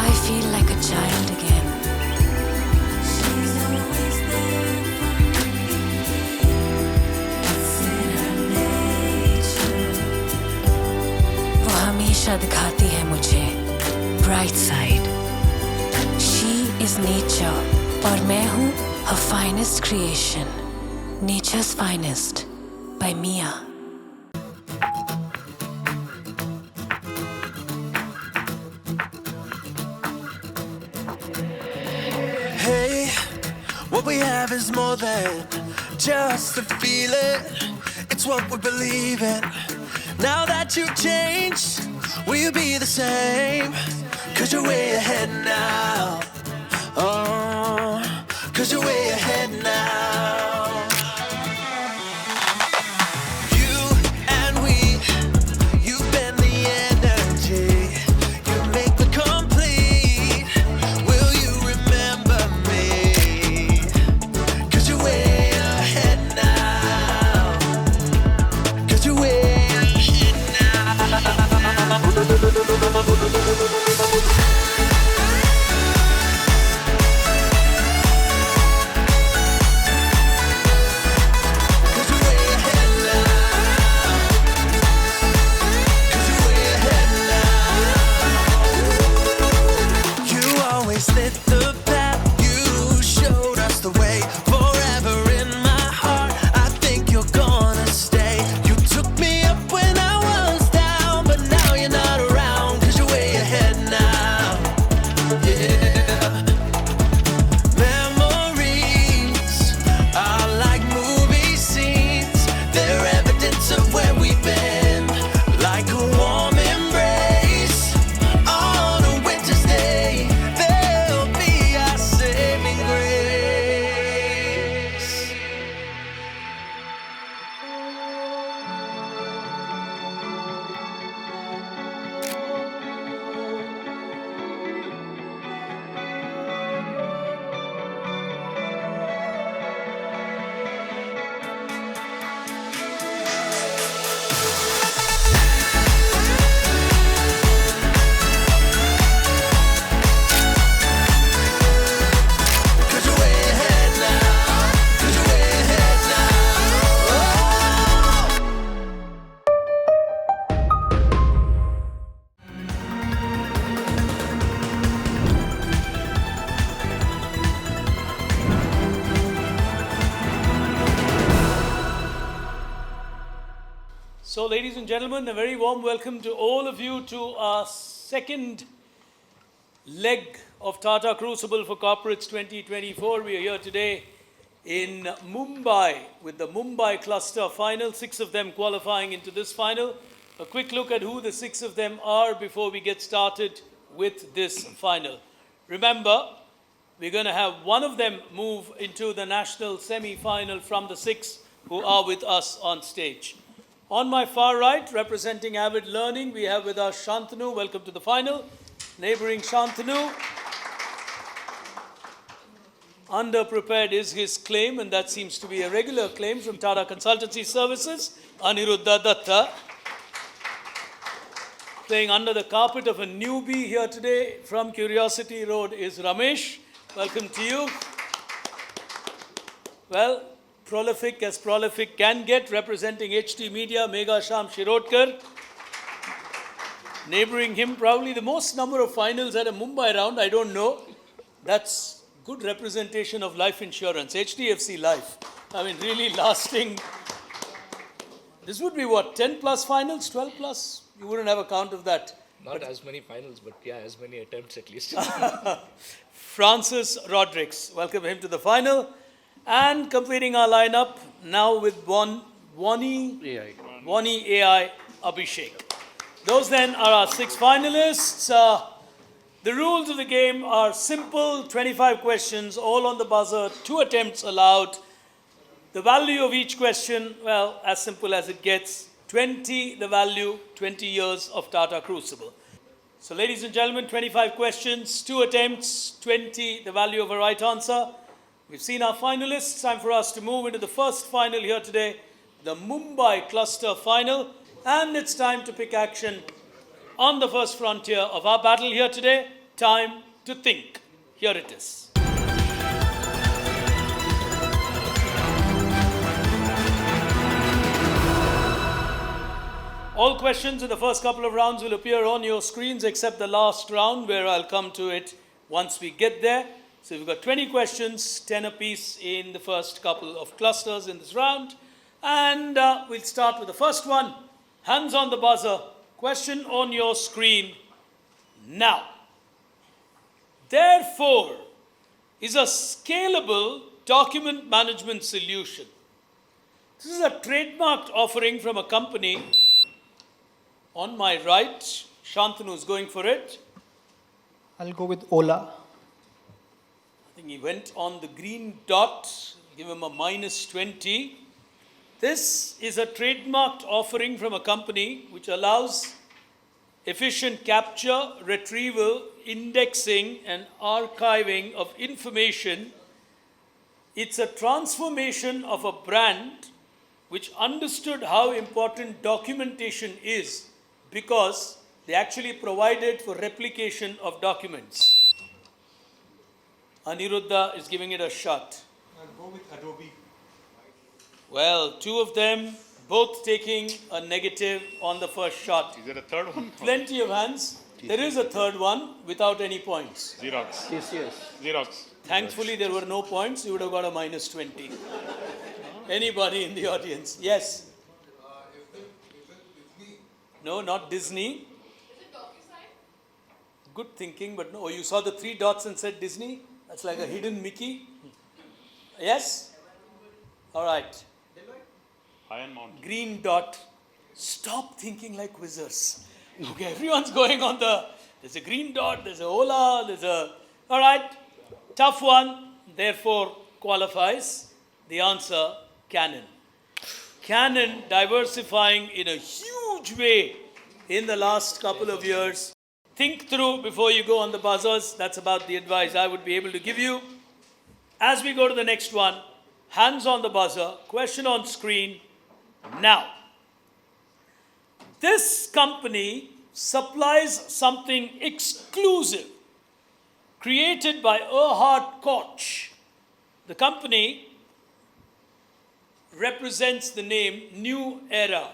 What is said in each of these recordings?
I feel like a child again. She's always there for me. It's in her nature. वो हमेशा दिखाती है मुझे bright side. She is nature और मैं हूँ her finest creation. Nature's finest by Mia. Hey, what we have is more than just a feeling. It's what we believe in. Now that you've changed, will you be the same? 'Cause you're way ahead now. Oh, 'cause you're way ahead now. You and we, you've been the energy. You make me complete. Will you remember me? 'Cause you're way ahead now. 'Cause you're way ahead now. 'Cause you're way ahead now. 'Cause you're way ahead now. You always lit the path. You showed us the way. Forever in my heart, I think you're gonna stay. You took me up when I was down, but now you're not around. 'Cause you're way ahead now. Yeah. Memories are like movie scenes. They're evidence of where we've been. Like a warm embrace on a winter's day. They'll be our saving grace. Cause you're way ahead now. Cause you're way ahead now. So, ladies and gentlemen, a very warm welcome to all of you to our second leg of Tata Crucible for Corporates 2024. We are here today in Mumbai with the Mumbai cluster final, 6 of them qualifying into this final. A quick look at who the 6 of them are before we get started with this final. Remember, we're going to have one of them move into the national semi-final from the 6 who are with us on stage. On my far right, representing Avid Learning, we have with us Shantanu. Welcome to the final. Neighboring Shantanu. Underprepared is his claim, and that seems to be a regular claim from Tata Consultancy Services. Aniruddha Datta. Playing under the carpet of a newbie here today from Curiosity Road is Ramesh. Welcome to you. Well, prolific as prolific can get, representing HT Media, Megha Sham Shirodkar. Neighboring him, probably the most number of finals at a Mumbai round, I don't know. That's good representation of life insurance, HDFC Life. I mean, really lasting. This would be what, 10 plus finals, 12 plus? You wouldn't have a count of that. Not as many finals, but yeah, as many attempts at least. Francis Rodrigues, welcome him to the final. And completing our lineup now with Wani AI Abhishek. Those then are our 6 finalists. The rules of the game are simple, 25 questions, all on the buzzer, 2 attempts allowed. The value of each question, well, as simple as it gets, 20 the value, 20 years of Tata Crucible. So ladies and gentlemen, 25 questions, 2 attempts, 20 the value of a right answer. We've seen our finalists. Time for us to move into the first final here today, the Mumbai cluster final. And it's time to pick action on the first frontier of our battle here today, time to think. Here it is. All questions in the first couple of rounds will appear on your screens except the last round where I'll come to it once we get there. So we've got 20 questions, 10 apiece in the first couple of clusters in this round. And we'll start with the first one. Hands on the buzzer. Question on your screen now. Therefore is a scalable document management solution. This is a trademarked offering from a company. On my right, Shantanu is going for it. I'll go with Ola. I think he went on the green dot. Give him a minus 20. This is a trademarked offering from a company which allows efficient capture, retrieval, indexing, and archiving of information. It's a transformation of a brand which understood how important documentation is because they actually provided for replication of documents. Aniruddha is giving it a shot. I'll go with Adobe. Well, two of them both taking a negative on the first shot. Is there a third one? Plenty of hands. There is a third one without any points. Xerox. TCS. Xerox. Thankfully, there were no points. You would have got a minus 20. Anybody in the audience? Yes? No, not Disney. Good thinking, but no. You saw the three dots and said Disney? That's like a hidden Mickey. Yes? All right. Iron Mountain. Green dot. Stop thinking like wizards. Okay, everyone's going on there's a green dot, there's a Ola, all right, tough one, therefore qualifies. The answer, Canon. Canon diversifying in a huge way in the last couple of years. Think through before you go on the buzzers. That's about the advice I would be able to give you. As we go to the next one, hands on the buzzer, question on screen now. This company supplies something exclusive created by Erhard Koch. The company represents the name New Era.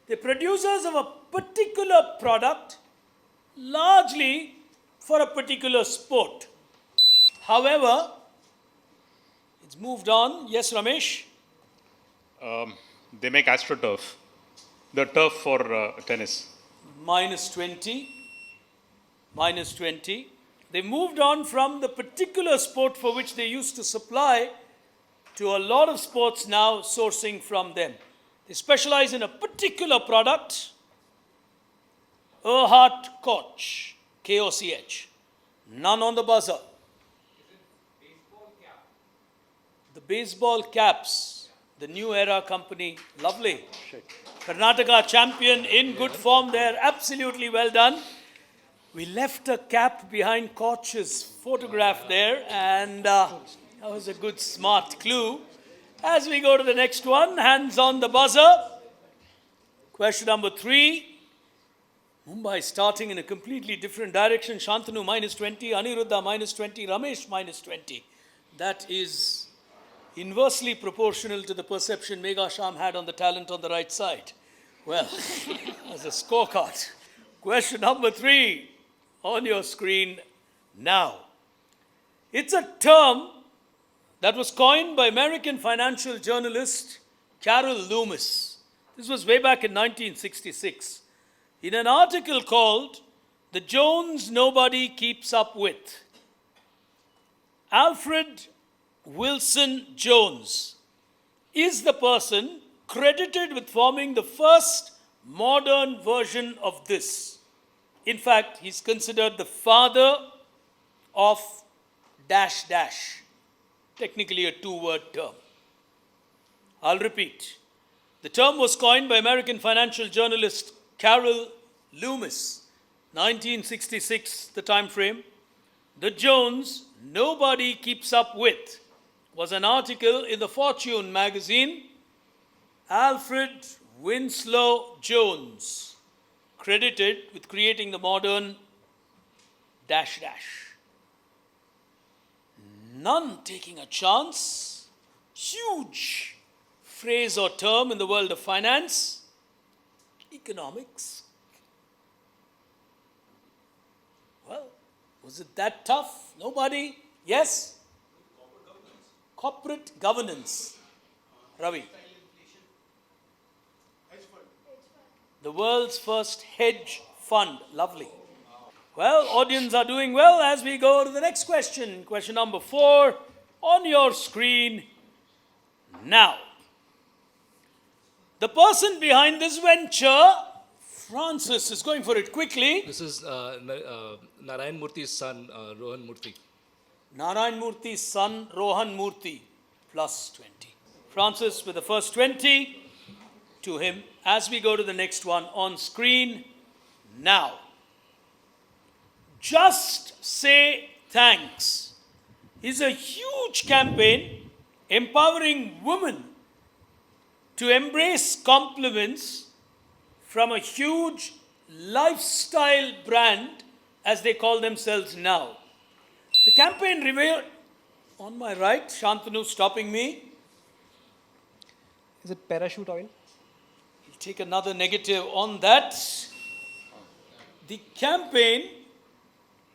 They're producers of a particular product, largely for a particular sport. However, it's moved on. Yes, Ramesh? They make AstroTurf. The turf for tennis. Minus 20. Minus 20. They moved on from the particular sport for which they used to supply to a lot of sports now sourcing from them. They specialize in a particular product. Erhard Koch. K-O-C-H. None on the buzzer. The baseball caps. The New Era company. Lovely. Karnataka champion in good form there. Absolutely well done. We left a cap behind Koch's photograph there, and that was a good, smart clue. As we go to the next one, hands on the buzzer. Question number 3. Mumbai starting in a completely different direction. Shantanu minus 20, Aniruddha minus 20, Ramesh minus 20. That is inversely proportional to the perception Megha Sham had on the talent on the right side. Well, as a scorecard. Question number 3 on your screen now. It's a term that was coined by American financial journalist Carol Loomis. This was way back in 1966. In an article called The Jones Nobody Keeps Up With. Alfred Wilson Jones is the person credited with forming the first modern version of this. In fact, he's considered the father of dash dash, technically a two-word term. I'll repeat. The term was coined by American financial journalist Carol Loomis, 1966, the time frame. The Jones Nobody Keeps Up With was an article in the Fortune magazine. Alfred Winslow Jones, credited with creating the modern dash dash. None taking a chance. Huge phrase or term in the world of finance, economics. Well, was it that tough? Nobody? Yes? Corporate governance. Ravi. The world's first hedge fund. Lovely. Well, audience are doing well as we go to the next question. Question number 4 on your screen now. The person behind this venture, Francis, is going for it quickly. This is Narayan Murthy's son, Rohan Murthy. Narayan Murthy's son, Rohan Murthy, plus 20. Francis with the first 20 to him as we go to the next one on screen now. Just Say Thanks is a huge campaign empowering women to embrace compliments from a huge lifestyle brand, as they call themselves now. The campaign revealed, on my right, Shantanu stopping me. Is it parachute oil? We'll take another negative on that. The campaign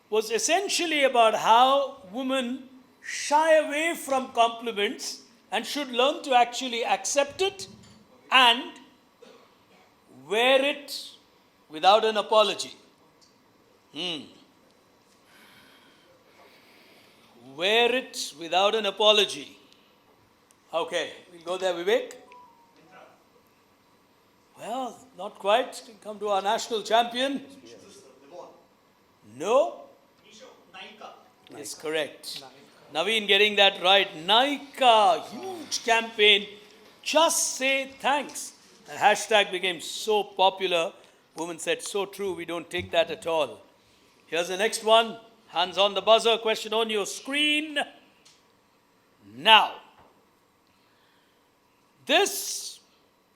was essentially about how women shy away from compliments and should learn to actually accept it and wear it without an apology. Wear it without an apology. Okay, we'll go there, Vivek. Well, not quite. Come to our national champion. No? Yes, correct. Naveen getting that right. Nika, huge campaign. Just Say Thanks. That hashtag became so popular. Women said, so true, we don't take that at all. Here's the next one. Hands on the buzzer. Question on your screen now. This,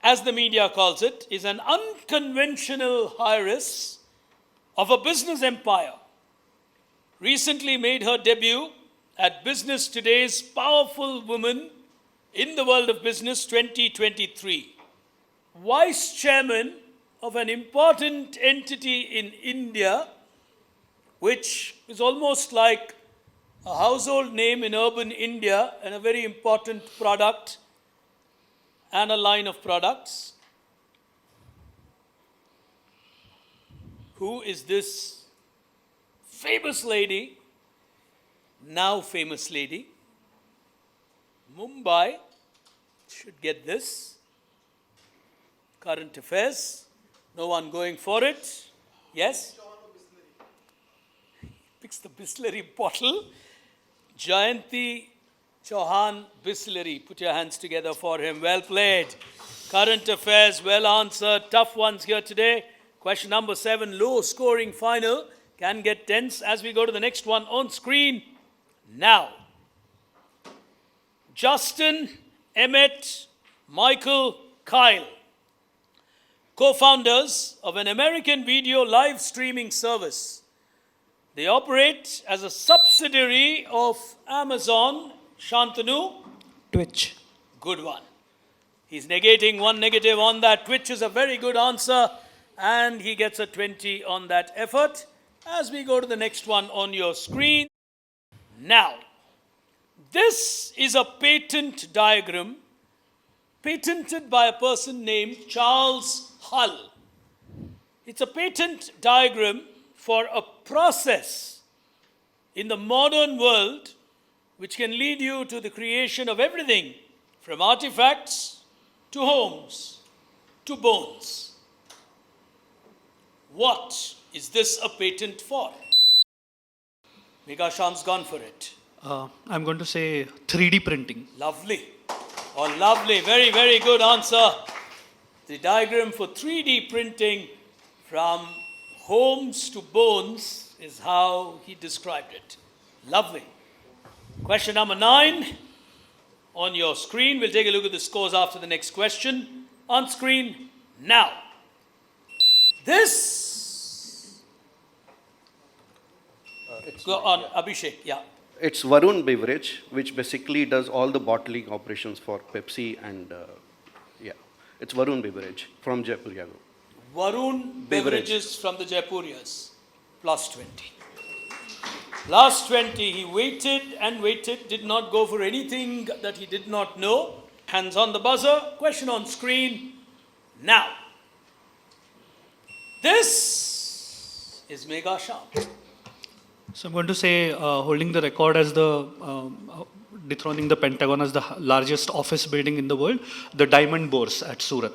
as the media calls it, is an unconventional heiress of a business empire. Recently made her debut at Business Today's Powerful Woman in the World of Business 2023. Vice chairman of an important entity in India, which is almost like a household name in urban India and a very important product and a line of products. Who is this famous lady, now famous lady? Mumbai should get this. Current affairs. No one going for it. Yes? Picks the Bisleri bottle. Jayanti Chauhan Bisleri. Put your hands together for him. Well played. Current affairs, well answered. Tough ones here today. Question number 7, low scoring final. Can get tense as we go to the next one on screen now. Justin, Emmett, Michael, Kyle, co-founders of an American video live streaming service. They operate as a subsidiary of Amazon. Shantanu? Twitch. Good one. He's negating one negative on that. Twitch is a very good answer, and he gets a 20 on that effort. As we go to the next one on your screen. Now, this is a patent diagram patented by a person named Charles Hull. It's a patent diagram for a process in the modern world which can lead you to the creation of everything from artifacts to homes to bones. What is this a patent for? Megasham's gone for it. I'm going to say 3D printing. Lovely. Oh, lovely. Very, very good answer. The diagram for 3D printing from homes to bones is how he described it. Lovely. Question number 9 on your screen. We'll take a look at the scores after the next question. On screen now. This it's Go mine, on, Abhishek, yeah. It's Varun Beverage, which basically does all the bottling operations for Pepsi and yeah, it's Varun Beverage from Jaipur. Yeah. Varun Beverage. Beverages from the Jaipurias, plus 20. Last 20, he waited and waited, did not go for anything that he did not know. Hands on the buzzer, question on screen, now. This is Mega Sham. So I'm going to say holding the record as the dethroning the Pentagon as the largest office building in the world, the Diamond Bourse at Surat.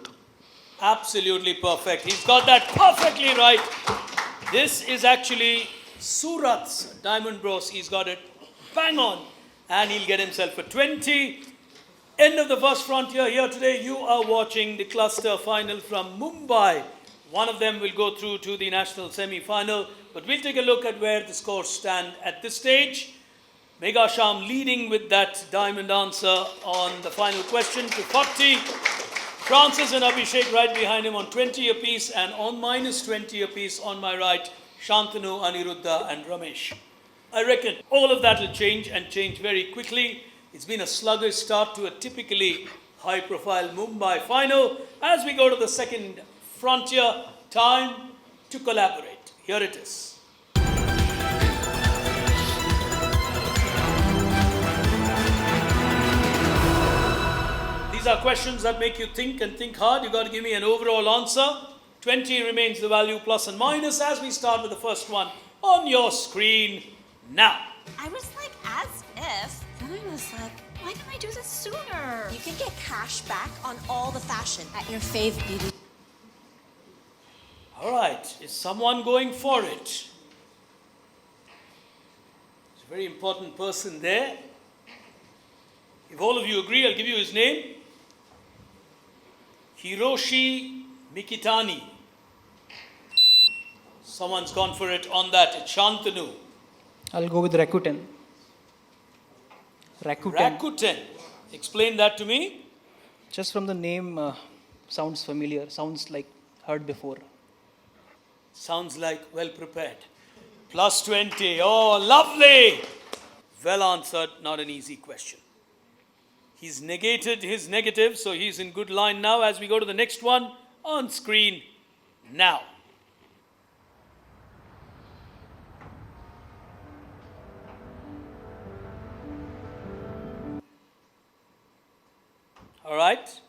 Absolutely perfect. He's got that perfectly right. This is actually Surat's Diamond Bros. He's got it bang on. And he'll get himself a 20. End of the first frontier here today. You are watching the cluster final from Mumbai. One of them will go through to the national semi-final. But we'll take a look at where the scores stand at this stage. Mega Sham leading with that diamond answer on the final question to 40. Francis and Abhishek right behind him on 20 apiece, and on minus 20 apiece on my right, Shantanu, Aniruddha and Ramesh. I reckon all of that will change and change very quickly. It's been a sluggish start to a typically high-profile Mumbai final. As we go to the second frontier, time to collaborate. Here it is. These are questions that make you think and think hard. You've got to give me an overall answer. 20 remains the value, plus and minus, as we start with the first one on your screen now. I was like, as if. Then I was like, why didn't I do this sooner? You can get cash back on all the fashion. At your fave beauty. All right, is someone going for it? It's a very important person there. If all of you agree, I'll give you his name. Hiroshi Mikitani. Someone's gone for it on that. It's Shantanu. I'll go with Rakuten. Rakuten. Explain that to me. Just from the name, sounds familiar. Sounds like heard before. Sounds like well prepared. Plus 20. Oh, lovely. Well answered. Not an easy question. He's negated his negative, so he's in good line now as we go to the next one on screen now. All right.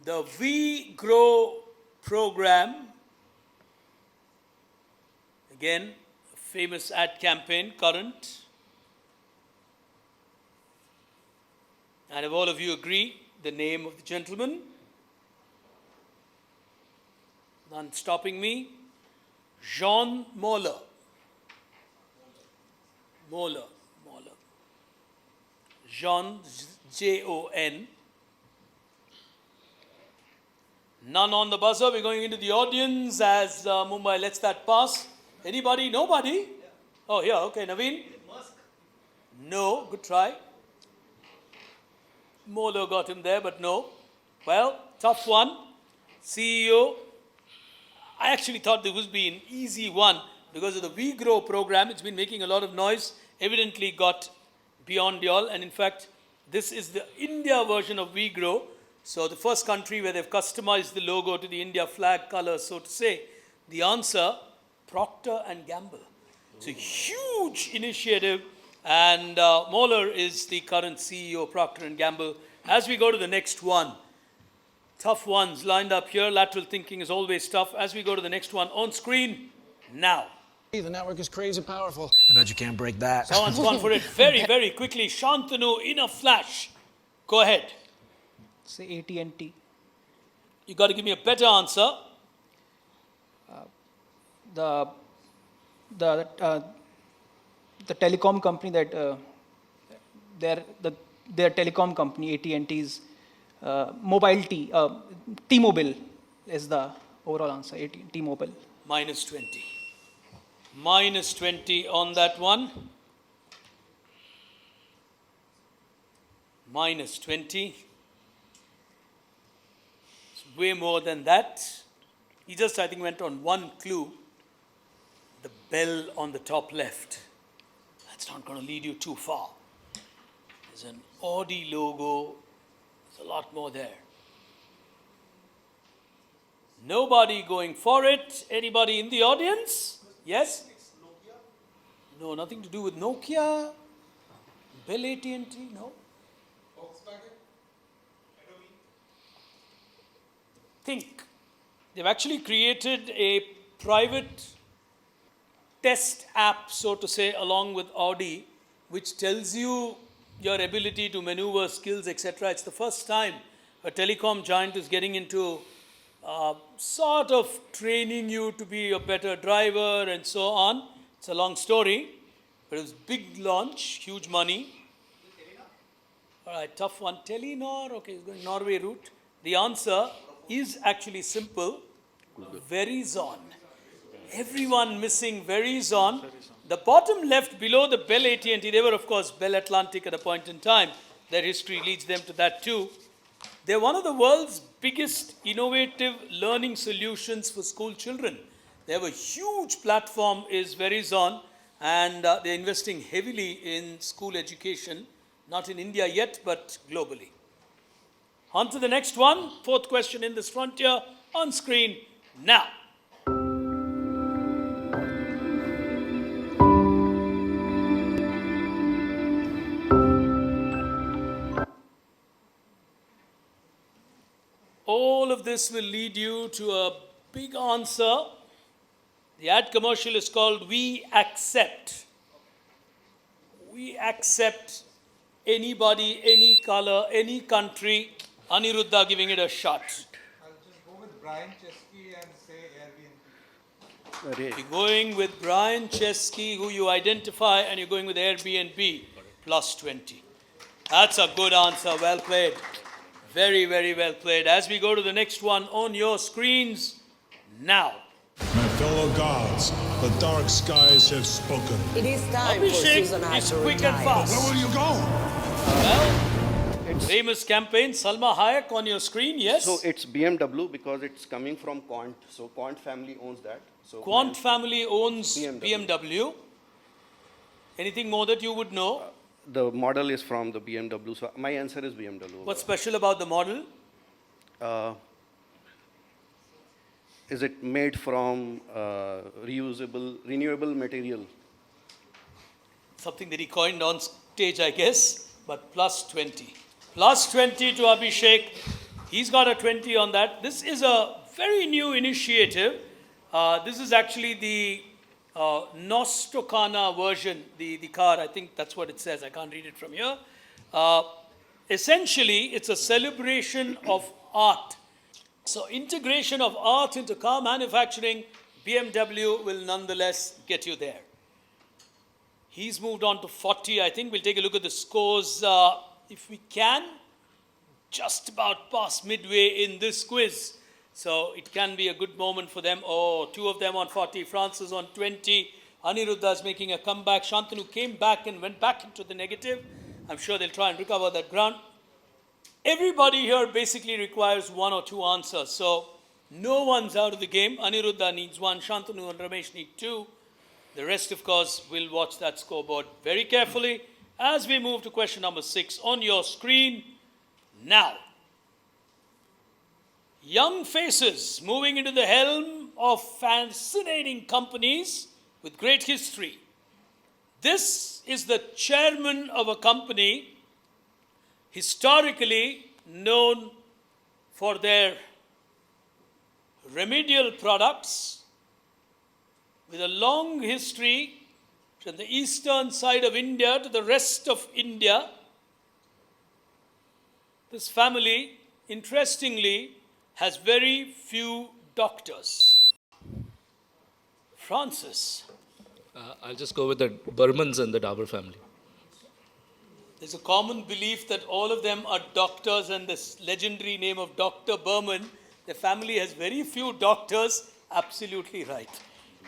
The We Grow program, again, a famous ad campaign, current. And if all of you agree, the name of the gentleman, none stopping me, Jean Moller. Moller. Jean, Jon. None on the buzzer. We're going into the audience as Mumbai lets that pass. Anybody? Nobody? Oh, yeah, okay. Naveen? No, good try. Molo got him there, but no. Well, tough one. CEO. I actually thought this would be an easy one because of the We Grow program. It's been making a lot of noise. Evidently got beyond y'all. And in fact, this is the India version of We Grow. So the first country where they've customized the logo to the India flag color, so to say. The answer, Procter & Gamble. It's a huge initiative. And Moeller is the current CEO of Procter & Gamble. As we go to the next one, tough ones lined up here. Lateral thinking is always tough. As we go to the next one on screen now. The network is crazy powerful. I bet you can't break that. Someone's gone for it very, very quickly. Shantanu in a flash. Go ahead. Say AT&T. You got to give me a better answer. The telecom company that their telecom company AT&T's mobile T-Mobile is the overall answer. T-Mobile. Minus 20. Minus 20 on that one. Minus 20. It's way more than that. He just, I think, went on one clue. The bell on the top left. That's not going to lead you too far. There's an Audi logo. There's a lot more there. Nobody going for it. Anybody in the audience? Yes? No, nothing to do with Nokia. Bell AT&T? No. Think. They've actually created a private test app, so to say, along with Audi, which tells you your ability to maneuver, skills, etc. It's the first time a telecom giant is getting into sort of training you to be a better driver and so on. It's a long story, but it was big launch, huge money. All right, tough one. Telenor, okay, he's going Norway route. The answer is actually simple. Verizon. Everyone missing Verizon. The bottom left below the Bell AT&T, they were of course Bell Atlantic at a point in time. Their history leads them to that too. They're one of the world's biggest innovative learning solutions for school children. They have a huge platform, is Verizon, and they're investing heavily in school education, not in India yet, but globally. On to the next one. Fourth question in this frontier, on screen now. All of this will lead you to a big answer. The ad commercial is called We Accept. We accept anybody, any color, any country. Aniruddha giving it a shot. I'll just go with Brian Chesky and say Airbnb. You're going with Brian Chesky, who you identify, and you're going with Airbnb, plus 20. That's a good answer. Well played. Very, very well played. As we go to the next one on your screens now. My fellow gods, the dark skies have spoken. It is time for Abhishek Susanna is to quick and retire. fast. Where will you go? Well, famous campaign, Salma Hayek on your screen, yes? So it's BMW because it's coming from Quant. So Quant family owns that. So Quant family owns BMW. BMW. Anything more that you would know? The model is from the BMW. So my answer is BMW. What's special about the model? Is it made from renewable material? Something that he coined on stage, I guess, but plus 20. Plus 20 to Abhishek. He's got a 20 on that. This is a very new initiative. This is actually the Nostocana version, the car, I think that's what it says. I can't read it from here. Essentially, it's a celebration of art. So integration of art into car manufacturing, BMW will nonetheless get you there. He's moved on to 40. I think we'll take a look at the scores if we can. Just about past midway in this quiz. So it can be a good moment for them. Oh, two of them on 40, Francis on 20. Aniruddha is making a comeback. Shantanu came back and went back into the negative. I'm sure they'll try and recover that ground. Everybody here basically requires one or two answers. So no one's out of the game. Aniruddha needs one. Shantanu and Ramesh need two. The rest, of course, will watch that scoreboard very carefully as we move to question number 6 on your screen now. Young faces moving into the helm of fascinating companies with great history. This is the chairman of a company historically known for their remedial products with a long history from the eastern side of India to the rest of India. This family, interestingly, has very few doctors. Francis. I'll just go with the Burmans and the Dabur family. There's a common belief that all of them are doctors, and this legendary name of Dr. Burman, the family has very few doctors. Absolutely right.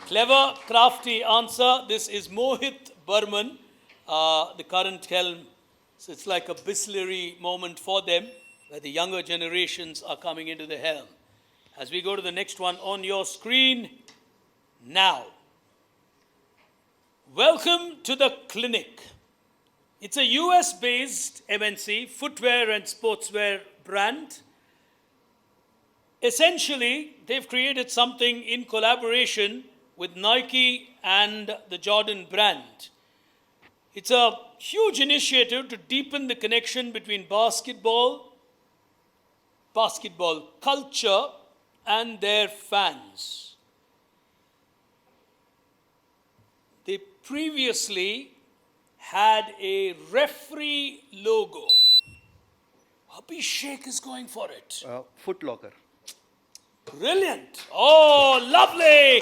Clever, crafty answer. This is Mohit Burman, the current helm. So it's like a Bisleri moment for them, where the younger generations are coming into the helm. As we go to the next one on your screen now. Welcome to the clinic. It's a US-based MNC, footwear and sportswear brand. Essentially, they've created something in collaboration with Nike and the Jordan brand. It's a huge initiative to deepen the connection between basketball culture, and their fans. They previously had a referee logo. Abhishek is going for it. Foot Locker. Brilliant. Oh, lovely.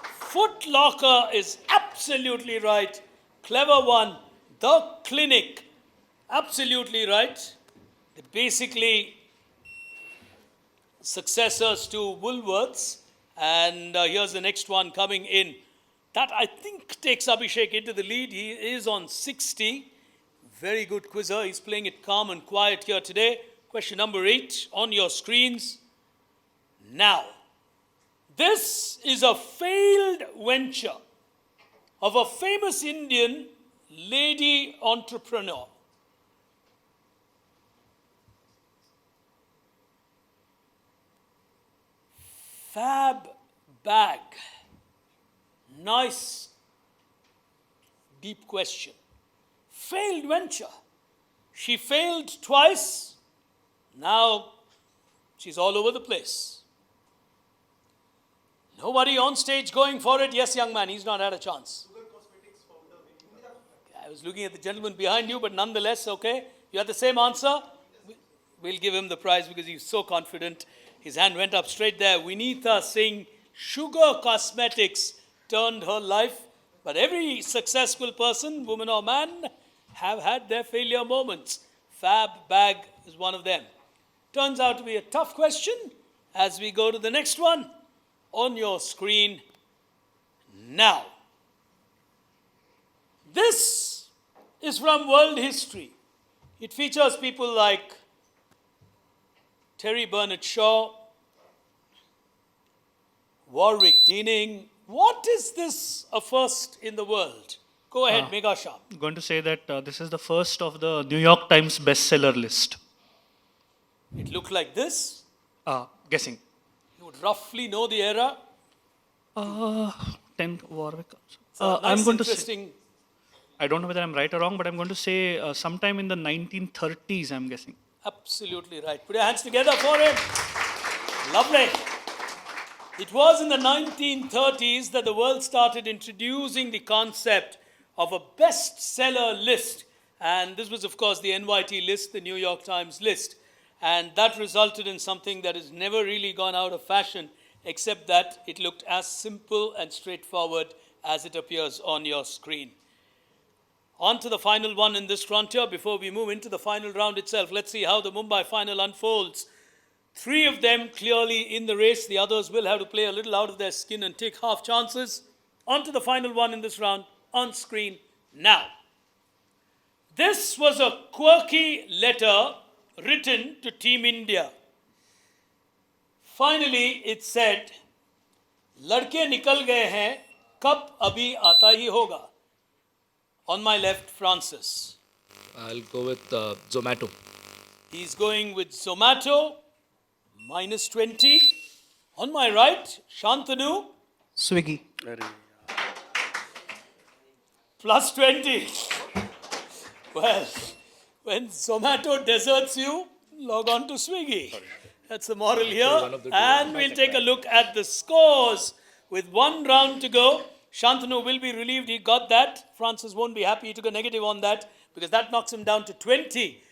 Foot Locker is absolutely right. Clever one. The Clinic. Absolutely right. They're basically successors to Woolworths. And here's the next one coming in. That, I think, takes Abhishek into the lead. He is on 60. Very good quizzer. He's playing it calm and quiet here today. Question number 8 on your screens. Now, this is a failed venture of a famous Indian lady entrepreneur. Fab bag. Nice, deep question. Failed venture. She failed twice. Now she's all over the place. Nobody on stage going for it. Yes, young man, he's not had a chance. I was looking at the gentleman behind you, but nonetheless, okay. You had the same answer. We'll give him the prize because he's so confident. His hand went up straight there. Vinitha Singh, Sugar Cosmetics turned her life. But every successful person, woman or man, have had their failure moments. Fab bag is one of them. Turns out to be a tough question as we go to the next one on your screen now. This is from world history. It features people like Terry Bernard Shaw, Warwick Deaning. What is this a first in the world? Go ahead, Mega Shah. I'm going to say that this is the first of the New York Times bestseller list. It looked like this. Guessing. You would roughly know the era. 10th Warwick. Nice, I'm going interesting. to say, I don't know whether I'm right or wrong, but I'm going to say sometime in the 1930s, I'm guessing. Absolutely right. Put your hands together for him. Lovely. It was in the 1930s that the world started introducing the concept of a bestseller list. And this was, of course, the NYT list, the New York Times list. And that resulted in something that has never really gone out of fashion, except that it looked as simple and straightforward as it appears on your screen. On to the final one in this frontier. Before we move into the final round itself, let's see how the Mumbai final unfolds. 3 of them clearly in the race. The others will have to play a little out of their skin and take half chances. On to the final one in this round, on screen now. This was a quirky letter written to Team India. Finally, it said, "Ladke nikal gaye hain, kab abhi aata hi hoga." On my left, Francis. I'll go with Zomato. He's going with Zomato, -20. On my right, Shantanu, Swiggy. +20. Well, when Zomato deserts you, log on to Swiggy. That's the moral here. And we'll take a look at the scores. With 1 round to go, Shantanu will be relieved he got that. Francis won't be happy he took a negative on that because that knocks him down to 20.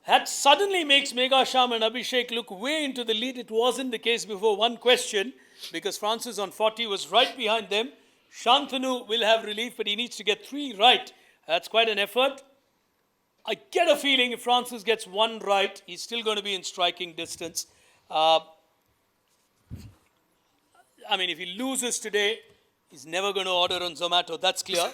That suddenly makes Mega Sham and Abhishek look way into the lead. It wasn't the case before one question because Francis on 40 was right behind them. Shantanu will have relief, but he needs to get 3 right. That's quite an effort. I get a feeling if Francis gets 1 right, he's still going to be in striking distance. I mean, if he loses today, he's never going to order on Zomato, that's clear.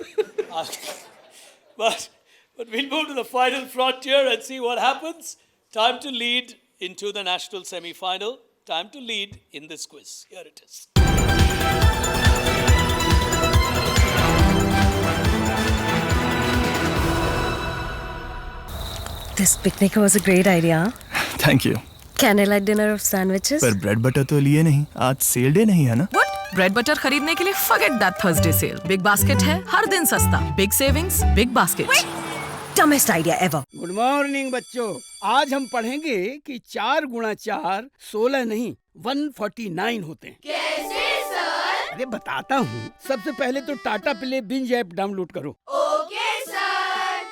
But we'll move to the final frontier and see what happens. Time to lead into the national semi-final. Time to lead in this quiz. Here it is. This picnic was a great idea. Thank you. Candlelight dinner of sandwiches. पर bread butter तो लिए नहीं, आज cell day नहीं है ना? What? Bread butter खरीदने के लिए forget that Thursday sale. Big basket है, हर दिन सस्ता. Big savings, big basket. Dumbest idea ever. Good morning बच्चों, आज हम पढ़ेंगे कि 4 गुणा 4 16 नहीं 149 होते हैं। कैसे सर? अरे बताता हूँ। सबसे पहले तो Tata play binge app download करो। Okay sir.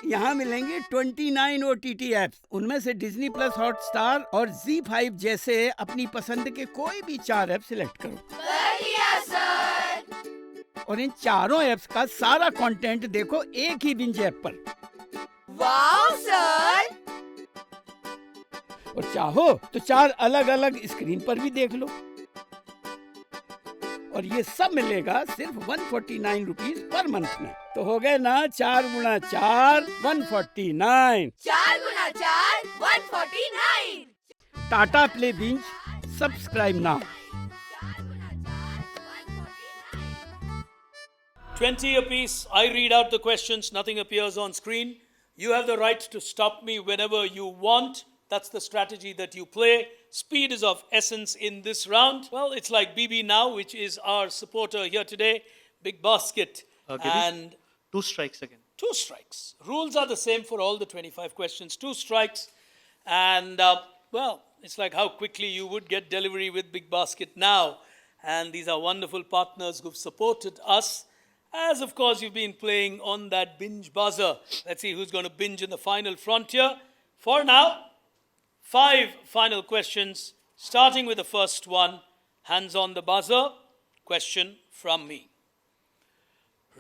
यहाँ मिलेंगे 29 OTT ऐप्स। उनमें से डिज्नी प्लस हॉटस्टार और Z5 जैसे अपनी पसंद के कोई भी 4 ऐप सिलेक्ट करो। बढ़िया सर। और इन चारों ऐप्स का सारा कंटेंट देखो एक ही बिंज ऐप पर। Wow sir. और चाहो तो 4 अलग अलग स्क्रीन पर भी देख लो। और ये सब मिलेगा सिर्फ 149 रुपीज पर मंथ में। तो हो गए ना 4 गुणा 4 149। 4 गुना 4 149। Tata play binge subscribe now. 20 apiece. I read out the questions. Nothing appears on screen. You have the right to stop me whenever you want. That's the strategy that you play. Speed is of essence in this round. Well, it's like BB Now, which is our supporter here today. Big basket. And 2 strikes again. 2 strikes. Rules are the same for all the 25 questions. 2 strikes. And, well, it's like how quickly you would get delivery with Big Basket now. And these are wonderful partners who've supported us. As, of course, you've been playing on that binge buzzer. Let's see who's going to binge in the final frontier. For now, 5 final questions, starting with the first one. Hands on the buzzer. Question from me.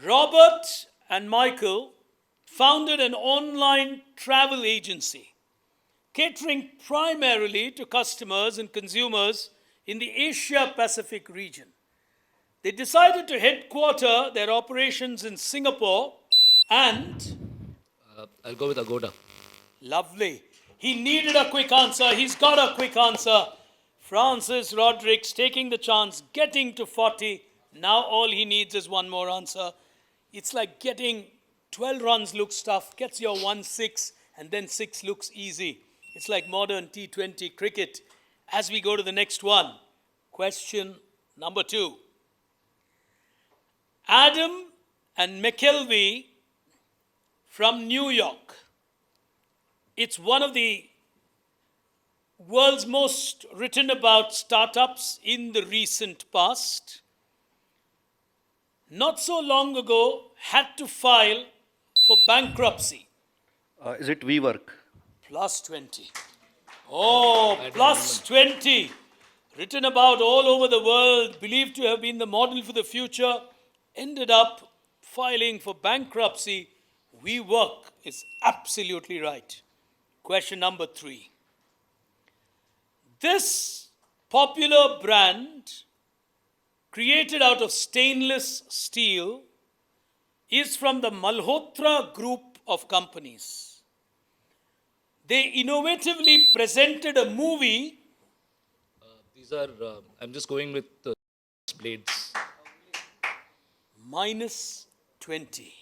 Robert and Michael founded an online travel agency catering primarily to customers and consumers in the Asia-Pacific region. They decided to headquarter their operations in Singapore and... I'll go with Agoda. Lovely. He needed a quick answer. He's got a quick answer. Francis Rodrigues taking the chance, getting to 40. Now all he needs is one more answer. It's like getting 12 runs looks tough, gets your 1-6, and then 6 looks easy. It's like modern T20 cricket. As we go to the next one, question number 2. Adam and McKelvey from New York. It's one of the world's most written about startups in the recent past. Not so long ago, had to file for bankruptcy. Is it WeWork? Plus 20. Oh, plus 20. Written about all over the world, believed to have been the model for the future, ended up filing for bankruptcy. WeWork is absolutely right. Question number 3. This popular brand, created out of stainless steel, is from the Malhotra group of companies. They innovatively presented a movie. These are, I'm just going with the blades. Minus 20.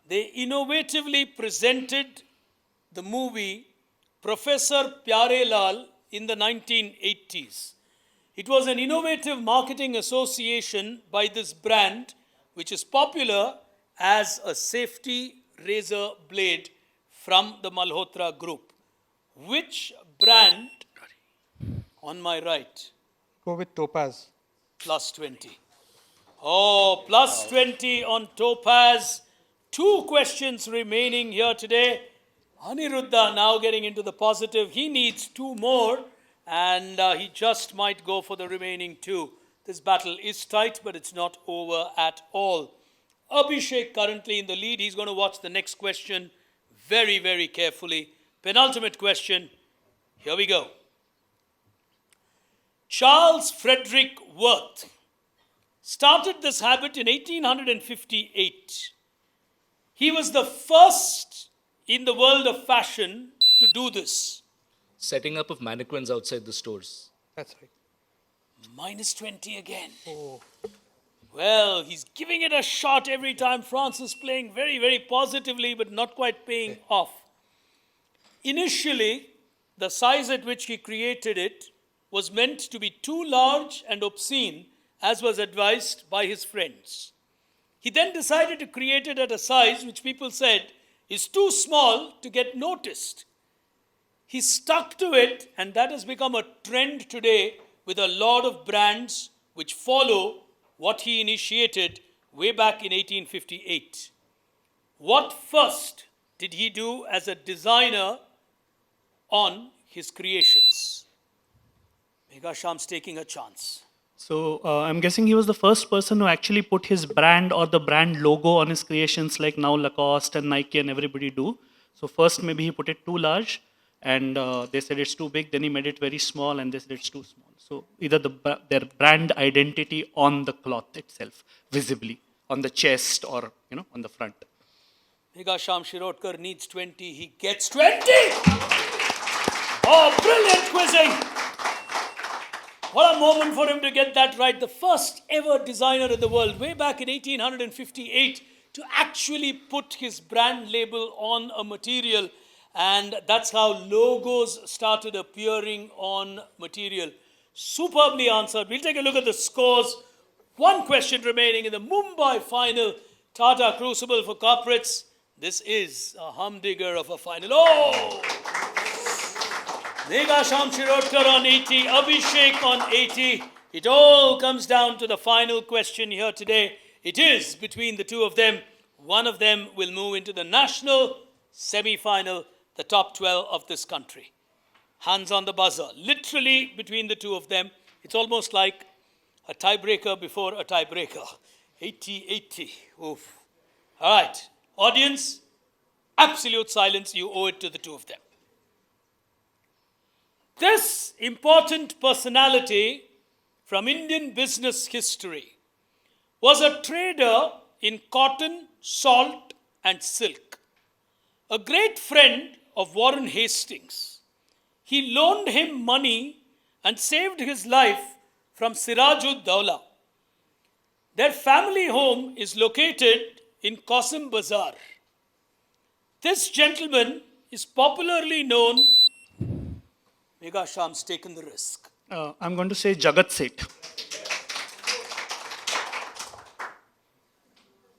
They innovatively presented the movie Professor Pyarelal in the 1980s. It was an innovative marketing association by this brand, which is popular as a safety razor blade from the Malhotra group. Which brand on my right? Go with Topaz. Plus 20. Oh, plus 20 on Topaz. 2 questions remaining here today. Aniruddha now getting into the positive. He needs 2 more and he just might go for the remaining 2. This battle is tight, but it's not over at all. Abhishek currently in the lead. He's going to watch the next question very, very carefully. Penultimate question. Here we go. Charles Frederick Worth started this habit in 1858. He was the first in the world of fashion to do this. Setting up of mannequins outside the stores. That's right. Minus 20 again. Oh. Well, he's giving it a shot every time. France is playing very, very positively, but not quite paying off. Initially, the size at which he created it was meant to be too large and obscene, as was advised by his friends. He then decided to create it at a size which people said is too small to get noticed. He stuck to it, and that has become a trend today with a lot of brands which follow what he initiated way back in 1858. What first did he do as a designer on his creations? Megha Sham's taking a chance. So I'm guessing he was the first person who actually put his brand or the brand logo on his creations, like now Lacoste and Nike and everybody do. So first maybe he put it too large, and they said it's too big. Then he made it very small, and they said it's too small. So either their brand identity on the cloth itself, visibly on the chest or on the front. Megha Sham Shirodkar needs 20. He gets 20. Oh, brilliant quizzing. What a moment for him to get that right. The first ever designer in the world, way back in 1858, to actually put his brand label on a material. And that's how logos started appearing on material. Superbly answered. We'll take a look at the scores. One question remaining in the Mumbai final. Tata Crucible for corporates. This is a humdinger of a final. Oh! Megha Sham Shirodkar on 80, Abhishek on 80. It all comes down to the final question here today. It is between the two of them. One of them will move into the national semi-final, the top 12 of this country. Hands on the buzzer. Literally between the two of them. It's almost like a tiebreaker before a tiebreaker. 80-80. Oof. All right. Audience, absolute silence. You owe it to the two of them. This important personality from Indian business history was a trader in cotton, salt, and silk. A great friend of Warren Hastings. He loaned him money and saved his life from Siraj-ud-Dawla. Their family home is located in Qasim Bazaar. This gentleman is popularly known. Megha Sham's taken the risk. I'm going to say Jagat Seth.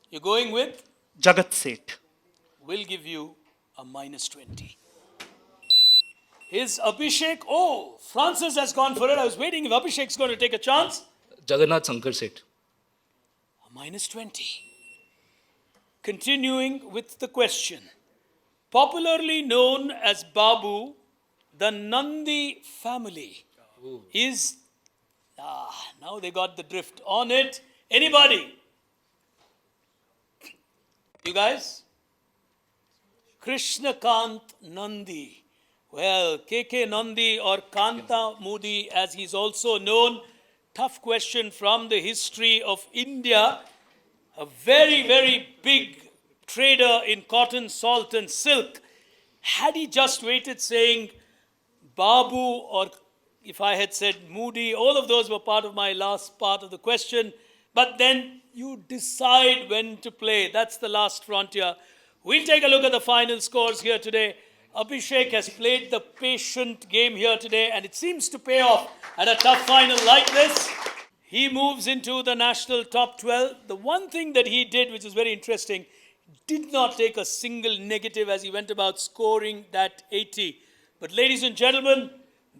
You're going with? Jagat Seth. We'll give you a minus 20. Is Abhishek? Oh, Francis has gone for it. I was waiting if Abhishek's going to take a chance. Jagannath Sankar Seth. A minus 20. Continuing with the question. Popularly known as Babu, the Nandi family is, now they got the drift on it. Anybody? You guys? Krishnakant Nandi. Well, KK Nandi or Kanta Modi as he's also known. Tough question from the history of India. A very, very big trader in cotton, salt and silk. Had he just waited saying Babu, or if I had said Moody, all of those were part of my last part of the question. But then you decide when to play. That's the last frontier. We'll take a look at the final scores here today. Abhishek has played the patient game here today, and it seems to pay off at a tough final like this. He moves into the national top 12. The one thing that he did, which is very interesting, did not take a single negative as he went about scoring that 80. But ladies and gentlemen,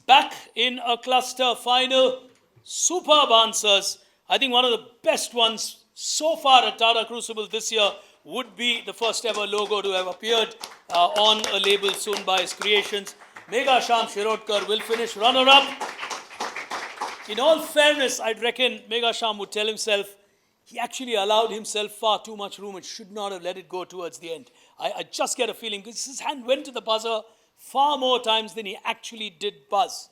back in a cluster final, superb answers. I think one of the best ones so far at Tata Crucible this year would be the first ever logo to have appeared on a label soon by his creations. Megha Sham Shirodkar will finish runner-up. In all fairness, I'd reckon Megha Sham would tell himself he actually allowed himself far too much room and should not have let it go towards the end. I just get a feeling because his hand went to the buzzer far more times than he actually did buzz.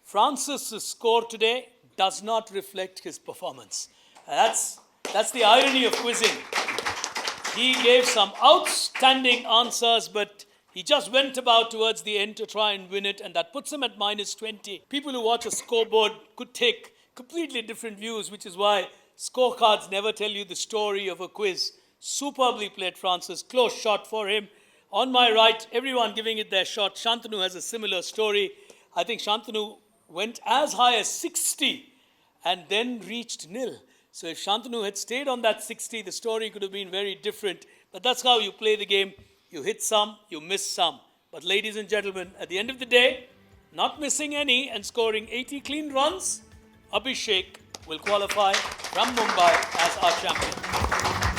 Francis' score today does not reflect his performance. That's the irony of quizzing. He gave some outstanding answers, but he just went about towards the end to try and win it, and that puts him at minus 20. People who watch a scoreboard could take completely different views, which is why scorecards never tell you the story of a quiz. Superbly played, Francis. Close shot for him. On my right, everyone giving it their shot. Shantanu has a similar story. I think Shantanu went as high as 60 and then reached nil. So if Shantanu had stayed on that 60, the story could have been very different. But that's how you play the game. You hit some, you miss some. But ladies and gentlemen, at the end of the day, not missing any and scoring 80 clean runs, Abhishek will qualify from Mumbai as our champion.